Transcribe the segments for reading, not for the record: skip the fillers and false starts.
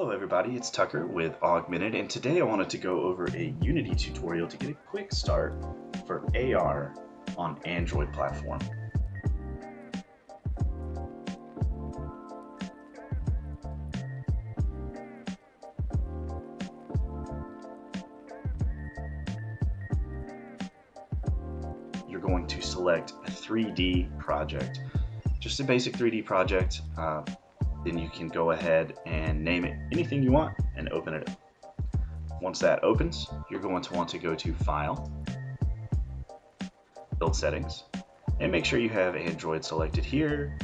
Hello everybody, it's Tucker with Augmented, and today I wanted to go over a Unity tutorial to get a quick start for AR on Android platform. You're going to select a 3D project, just a basic 3D project. Then you can go ahead and name it anything you want and open it up. Once that opens, you're going to want to go to File, Build Settings, and make sure you have Android selected here.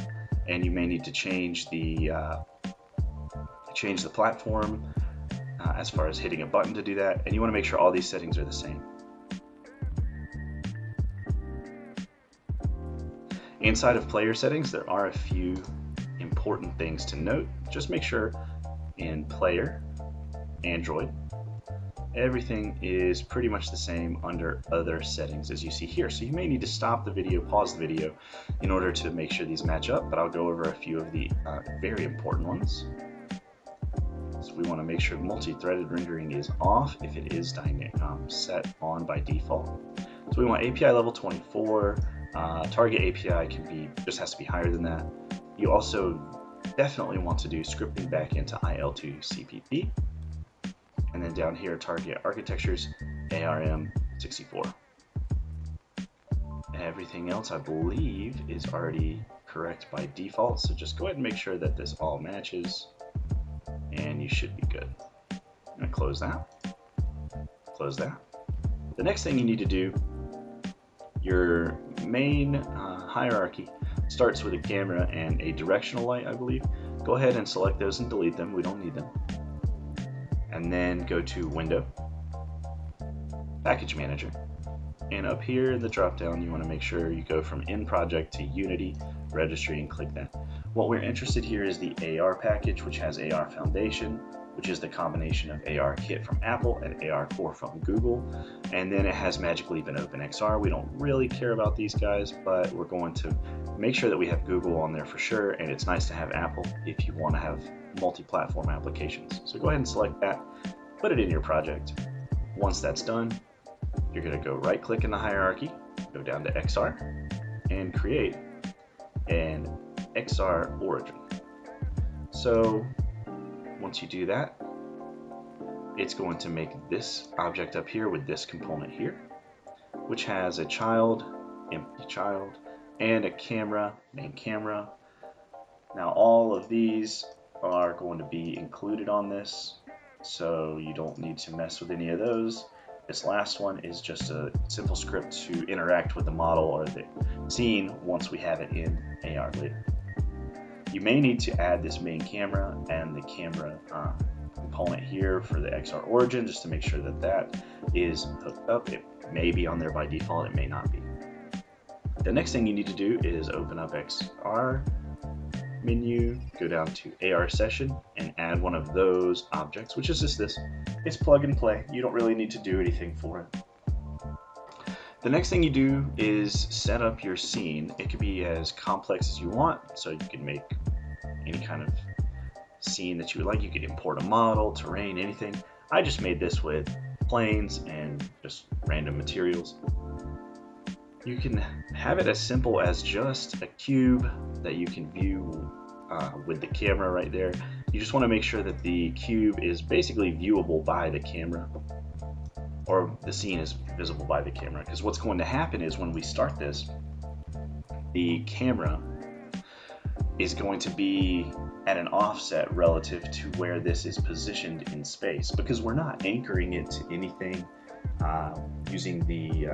And you may need to change the platform as far as hitting a button to do that. And you want to make sure all these settings are the same. Inside of player settings, there are a few important things to note. Just make sure in player, Android, everything is pretty much the same under other settings as you see here. So you may need to stop the video, pause the video in order to make sure these match up, but I'll go over a few of the very important ones. So we want to make sure multi-threaded rendering is off if it is set on by default. So we want API level 24. Target API just has to be higher than that. You also definitely want to do scripting back into IL2 CPP. And then down here, target architectures, ARM 64. Everything else, I believe, is already correct by default. So just go ahead and make sure that this all matches, and you should be good. I'm going to close that. Close that. The next thing you need to do, your main hierarchy starts with a camera and a directional light, I believe. Go ahead and select those and delete them. We don't need them. And then go to Window, Package Manager. And up here in the drop-down, you want to make sure you go from In Project to Unity, Registry, and click that. What we're interested here is the AR package, which has AR Foundation, which is the combination of ARKit from Apple and ARCore from Google. And then it has Magic Leap and OpenXR. We don't really care about these guys, but we're going to make sure that we have Google on there for sure. And it's nice to have Apple if you want to have multi-platform applications. So go ahead and select that, put it in your project. Once that's done, you're going to go right click in the hierarchy, go down to XR, and create an XR origin. So once you do that, it's going to make this object up here with this component here, which has a child, empty child, and a camera, main camera. Now all of these are going to be included on this, so you don't need to mess with any of those. This last one is just a simple script to interact with the model or the scene once we have it in AR later. You may need to add this main camera and the camera component here for the XR origin just to make sure that that is hooked up. It may be on there by default, it may not be. The next thing you need to do is open up XR menu, go down to AR session, and add one of those objects, which is just this. It's plug and play. You don't really need to do anything for it. The next thing you do is set up your scene. It could be as complex as you want, so you can make any kind of scene that you would like. You could import a model, terrain, anything. I just made this with planes and just random materials. You can have it as simple as just a cube that you can view with the camera right there. You just want to make sure that the cube is basically viewable by the camera, or the scene is visible by the camera, because what's going to happen is when we start this, the camera is going to be at an offset relative to where this is positioned in space, because we're not anchoring it to anything using the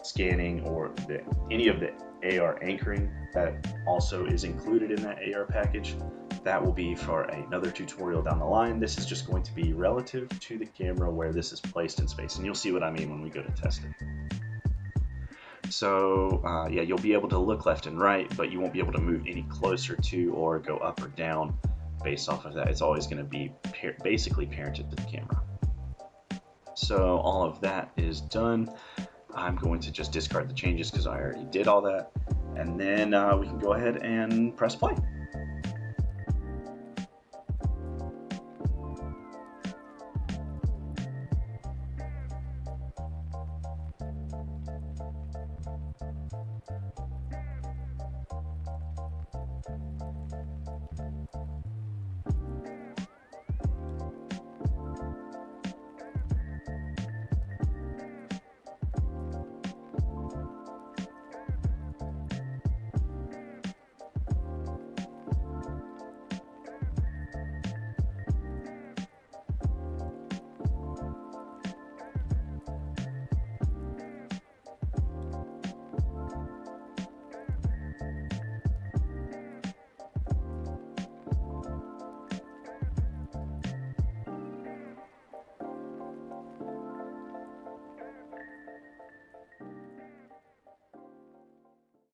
scanning or any of the AR anchoring that also is included in that AR package. That will be for another tutorial down the line. This is just going to be relative to the camera where this is placed in space, and you'll see what I mean when we go to test it. So yeah, you'll be able to look left and right, but you won't be able to move any closer to or go up or down based off of that. It's always going to be basically parented to the camera. So all of that is done. I'm going to just discard the changes because I already did all that, and then we can go ahead and press play.